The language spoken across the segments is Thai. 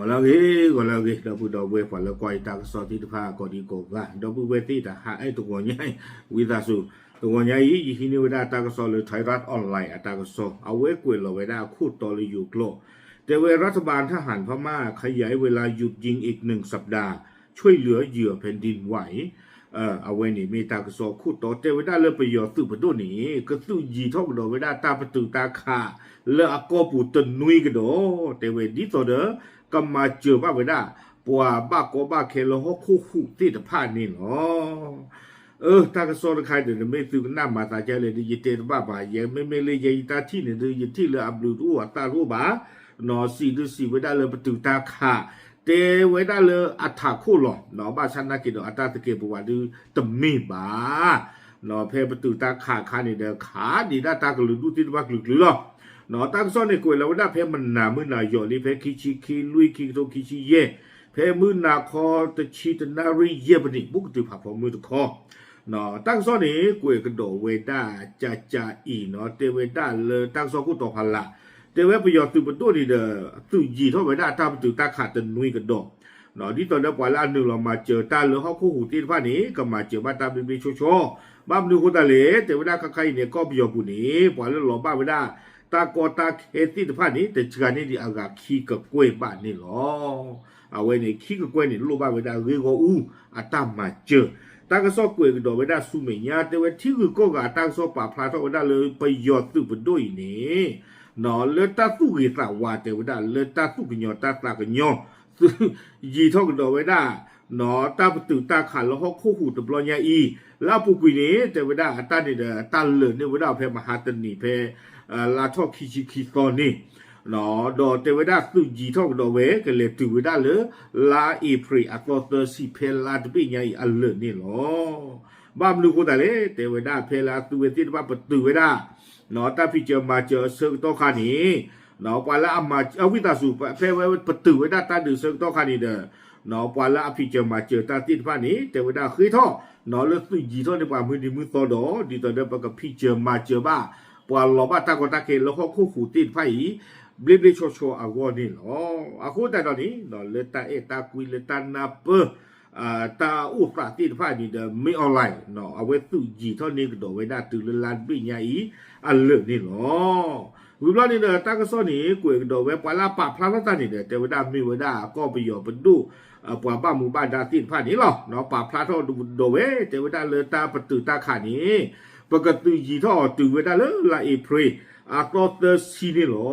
ก็แล้วเราพูดเวฝันแล้วก็ตากสอที่ผ้าก็ดีกว่าเราพูดเวทีแต่หาไอ้ตัวใหญ่วิทาสุตัวใหญ่ยี่หินิวดาตากสอเลยไทยรัฐออนไลน์ตากสอเอาไว้กวยเราไว้ได้คู่ต่อเลยอยู่โกลแต่เวรัฐบาลทหารพม่าขยายเวลาหยุดยิงอีก1 สัปดาห์ช่วยเหลือเหยื่อแผ่นดินไหวเอาไว้นี่มีตากสอคู่ต่อเตวิได้เลือประโยชน์ตื่นประตูนี้ก็ตื่นยีท่องเราไว้ได้ตาประตูตาขาเลืออากอปูตันนุยกันโดเตวิดีต่อเด้อกำมาเจอบ้าไว้ได้ปัวบ้าก็บ้าเคลฮอกคู่ที่จะผ่านนี่เนาะตากสอใครเดี๋ยวไม่ตื่นหน้ามาตาใจเลยดีเตะบ้าบ่ายังไม่เลยยังตาที่เนี่ยดีที่เลืออับดูรู้ว่าตารู้บ้านอสีดูสีไว้ได้เลยประตูตาขาเตไว้ได้เลยอัฐาคู่หล่อเนาะบ้านฉันนักกินอัฐาตะเกียบว่าดูตมีบ้าเนาะเพประตูตาขานี่เด้อขาดีได้ตากระลุดูที่บ้ากลึกหรอเนาะตั้งซ้อนในกวยแล้วได้เพมันหนามือหนาหยอนี่เพคิลุยคิโตคิชิเย่เพมือหนาคอตะชีตนารีเย่บนี่บุกตือผับพอมือตะคอเนาะตั้งซ้อนนี่กวยกระโดเวด้าจ่าอีเนาะเตเวด้าเลยตั้งซ้อนกูต่อพันละแต่ว่าประโยชน์ตื่นประตูนี่เด้อตื่นยีเท่าไว้ได้ตามตื่นตาขาดตันนุยกระโดเนาะที่ตอนนั้นปล่อยละหนึ่งเรามาเจอตาเหลือเขาคู่หูตีนผ้านี้ก็มาเจอบ้านตาเป็นโชบ้านดูคนตาเหล่แต่เวลาใครเนี่ยก็ประโยชน์ผู้นี้ปล่อยแล้วหล่อบ้านไว้ได้ตากอตาเคตีนผ้านี้แต่เชื่อนี่ดีอากาศขี้กับกล้วยบ้านนี่หรอเอาไว้ในขี้กับกล้วยนี่ลูกบ้านไว้ได้เรื่องอู้อาตามมาเจอตากระสอบกล้วยกระโดดไว้ได้สู้ไม่ยากแต่ว่าที่คือก็กาตากระสอบป่าพลาเท่าไว้ได้เลยประโยชน์ตื่นประตูนี่เนาะเลตาสู้กีตาว่าแต่ว่าได้เลตาสู้กิญญาตาตากิญญายีท่องกันเอาไว้ได้เนาะตาประตูตาขันแล้วเขาคู่หูตะบลอยาอีแล้วปุกุยนี้แต่ว่าได้ตาเนี่ยตาเลือเนี่ยว่าได้เพมหาตันนี่เพลาท่อคิตอนนี่เนาะดอแต่ว่าได้สู้ยีท่องกันเอาไว้ก็เลยตื่นว่าได้เลยลาอีพรีอัตโตสิเพลาตะปีใหญ่อันเลือนี่หรอบ้ามลูกคนแต่เลยแต่ว่าได้เพลาตัวที่บ้าประตูไว้ได้เนาะตาพี่เจอมาเจอเซิงโตขานี้เนาะปาละมาเอาวิตาสูเพไว้ประตูไว้ได้ตาดือเซิงโตขานี้เด้อเนาะปาละพี่เจอมาเจอตาติดผ้านี้แต่ว่าได้เคยท่อเนาะแล้วสุยีท่อในป่ามือดีมือต่อดอดีตอนเดิมกับพี่เจอมาเจอบ้าปาลอบ้าตากตาเกแล้วเขาคู่หูติดผ้าอีเบลโชอากอนี่เนาะอาคูแต่ตอนนี้เนาะเลตาตากุยเลตานาเปตาอุปราติดผ้านี่เด้อไม่ออนไลน์เนาะเอาไว้สุยีท่อนี้ก็โดไว้ได้ตื่นลานปีใหญ่อันเลิศนี่หรอวิบลานี่เด้อตากระซ้อนนี่กวยกระโดดไว้ปลาปะพลาตานี่เด้อแต่ว่าได้มีไว้ได้ก็ประโยชน์เป็นดูปลาบ้าหมู่บ้านดาตินผ้านี้หรอเนาะปะพลาท่อโดเว้แต่ว่าได้เลยตาประตูตาขานี้ปกติยีท่อตื่นไว้ได้เลยละเอพรีอาโตเตอร์ซีนี่หรอ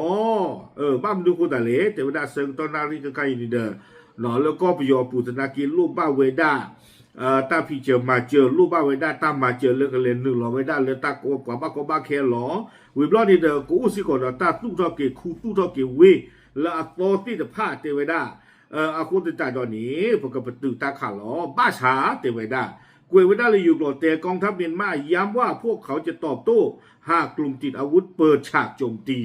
บ้านดูคนแต่เละแต่ว่าได้เซิงตอนนาฬิกาใกล้นี่เด้อเนาะแล้วก็ประโยชน์ปูตนากินลูกบ้าเวด้าตาพี่เจอมาเจอลูกบ้าไว้ได้ตามมาเจอเลือกเล่นหนึ่งหล่อไว้ได้เลยตาโกกว่าบ้าแค่หล่อวิบล้อนี่เด้อกูสิก่อนตาตู้ทอเกคู่ตู้ทอเกเวแล้วโตที่จะพาเตไว้ได้อาคุณจะจ่ายตอนนี้พวกกับประตูตาขาหล่อบ้าช้าเตไว้ได้กวยไว้ได้เลยอยู่กลอดแต่กองทัพเมียนมาย้ำว่าพวกเขาจะตอบโต้หากกลุ่มติดอาวุธเปิดฉากโจมตี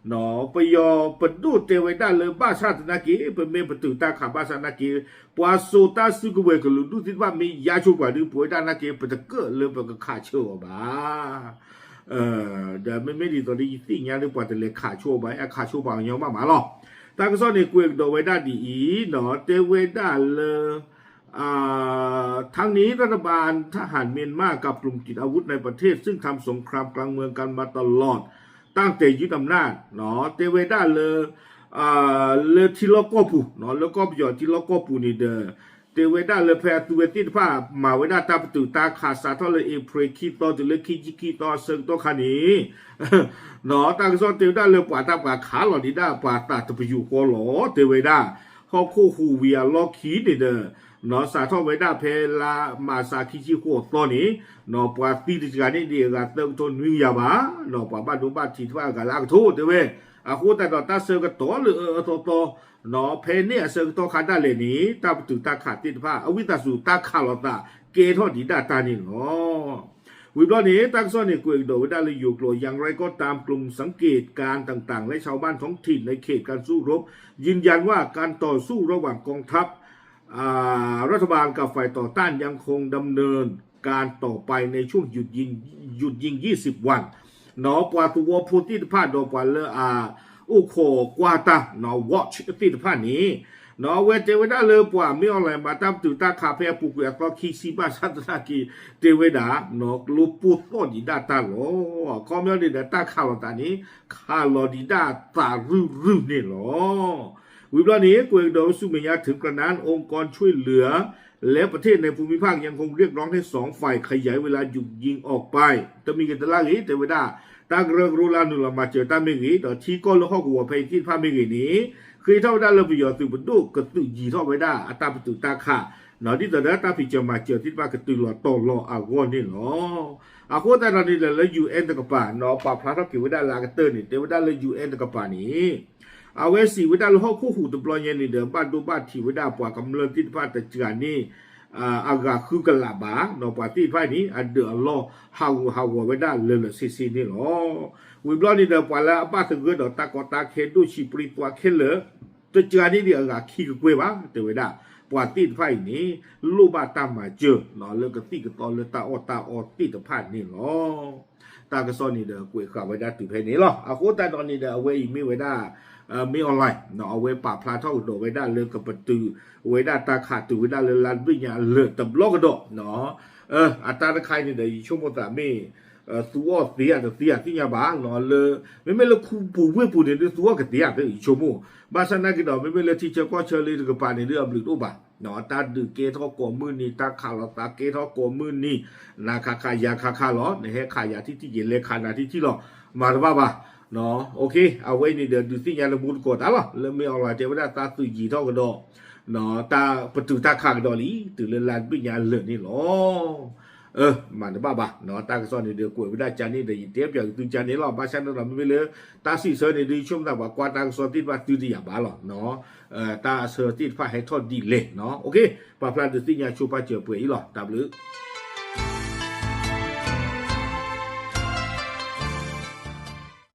เนาะปยอปดูเตไว้ได้เลยบ้าชาตินากีเป็นเมประตูตาขาบ้าชาตินากีปัวโซตาซึกเวกลุดูที่ว่ามียาชูกว่าดูป่วยด้านนากีเป็นตะเกอเลยเป็นขาเชื่อบ้าเดี๋ยวไม่ดีตอนนี้สิ่งนี้หรือป่วยแต่เลยขาชั่วไปขาชั่วบางอย่างมาหรอกตากระซ้อนในกวยโดไว้ได้ดีเนาะเตไว้ได้เลยทั้งนี้รัฐบาลทหารเมียนมากับกลุ่มติดอาวุธในประเทศซึ่งทำสงครามกลางเมืองกันมาตลอดตั้งแต่ยึดอำนาจเนาะเตเวด้าเลทิลกอปูเนาะแล้วก็ประโยชน์ทิลกอปูนี่เด้อเตเวด้าเลแพตัวเวติดผ้ามาไว้ด้าตาประตูตาขาดสาทอเลยเอพรคิตอจะเลยคิตอเซิงตัวขานี้เนาะตั้งซ้อนเตเวด้าเลยป่าตาป่าขาหล่อดีด้าป่าตาตะไปอยู่กอหลอเตเวด้าเขาคู่หูเวียล็อกขีนี่เด้อเนาะสาทอไว้ได้เพลามาซาคิชิโคตอนนี้เนาะปาตีดิการนี่เดียกันเติมต้นวิญญาบาเนาะปาบ้านดูบ้านที่ว่ากันลากทูเด้อเว้อาคูแต่ดอตาเซอร์ก็ต่อหรือต่อเนาะเพเนี่ยเซอร์ต่อขาดได้เลยนี้ตาประตูตาขาดติดผ้าอวิตาสูตาขาลอตาเกทอดีดาตานี่เนาะวิบล้อนี้ตั้งซ้อนในกวยโดไว้ได้เลยอยู่กลัวอย่างไรก็ตามกลุ่มสังเกตการต่างๆและชาวบ้านท้องถิ่นในเขตการสู้รบยืนยันว่าการต่อสู้ระหว่างกองทัพรัฐบาลกับฝ่ายต่อต้านยังคงดำเนินการต่อไปในช่วงหยุดยิง20 วันเนาะปวาตัวพูดที่ผ่านโดยปวาเลอุโคกวาตาเนาะวอชที่ผ่านนี้ เนาะเวเทวดาเลยปัวไม่ออนไลน์มาตามตุตาคาเฟ่ปุกก็คิดสิบาสัตนากีเทวดาเนาะลูปุตโตดีดาตาโลก็ไม่ได้ตาข่าวตานี้ข่าวดีดาตารึนี่หรอวิบลานี้กวยดอสุเมียถึงกระนั้นองค์กรช่วยเหลือและประเทศในภูมิภาคยังคงเรียกร้องให้สองฝ่ายขยายเวลาหยุดยิงออกไปจะมีกันตลาดนี้เทวดาตากเรื่องรูลานุลมาเจอตาเมกีต่อที่ก็ละข้อกัวไปที่พาเมกีนี้คือเท่าได้เราไปยอตุบดุกตุยีเท่าไปได้อัตราประตูตาขาหนอที่ตอนนั้นตาพิจารณาเจอที่ว่ากตุลอตอลออากอนนี่หรออาโคตรตอนนี้เลยยูเอ็นตะกป่าเนาะป่าพระทักกิวได้ลากเตอร์นี่เทวดาเลยยูเอ็นตะกป่านี้เอาไว้สิวิดาลห้องคู่หูตัวปลอยนี่เดิมบ้านดูบ้านที่วิดาปว่ากำลังที่พาตะจานนี่อากาคือกลาบาเนาะปาที่พานี้อันเดอร์ลอฮาววิดาเลยซีนี่หรอวิบลอนี่เดิมปว่าแล้วบ้านถึงเกิดตากอตาเคนดูชิปริตัวเคนเลยตะจานนี่เดียกขี้กล้วยบ้าเทวดาปว่าที่พานี้ลูบาตามมาเจอเนาะเลยก็ตีกับตอนเลยตาออตีกับพานี่หรอตากระซอนนี่เด้อกล้วยข้าววิดาตื่นเพนี่หรออาโคตรตอนนี้เด้อเว้ยมีวิดามีออนไลน์เนาะเอาไว้ป่าพลาเท่าโดไว้ได้เรื่องกับประตูไว้ได้ตาขาดตูไว้ได้เลยลานวิญญาณเลือดตับล็อกกระโดดเนาะอัตราใครเนี่ยเดี๋ยวชั่วโมงแต่ไม่ตัวเสียที่ยาบ้าเนาะเลยไม่เลยคู่ปูเว้ยปูเนี่ยตัวก็เสียไปอีกชั่วโมงบาสนากิดไม่เลยที่เจ้าก็เชลีกับปานในเรื่องหรือตัวบ้าเนาะตาดื้อเกทอกมือนี่ตาขาลตาเกทอกมือนี่นาคาขายาคาหรอในแห่ขายาที่เย็นเลยขานาที่หรอมาหรือเปล่าเนาะโอเคเอาไว้นี่เดี๋ยวดูสิยาละมุนกดอ่ะวะเริ่มไม่ออนไลน์เจ้าว่าตาตื่นยีเท่ากันดอกเนาะตาประตูตาขางดอลีตื่นเลยลานปิญญาเลือดนี่หรอมาเดี๋ยวบ้าเนาะตากระซ้อนนี่เดี๋ยวกวยไม่ได้จานนี่เดี๋ยวเทียบอย่างตื่นจานนี้หรอบ้าฉันเราไม่เลยตาสีเสือนี่ดีช่วงแต่ว่ากวาดตากระซ้อนที่ว่าตื่นที่อย่าบ้าหรอเนาะตาเสือที่ฟ้าให้ทอดดีเลยเนาะโอเคปลาพลาดตื่นที่ยาชูปลาเจือเปื่อยหรอตามหรือ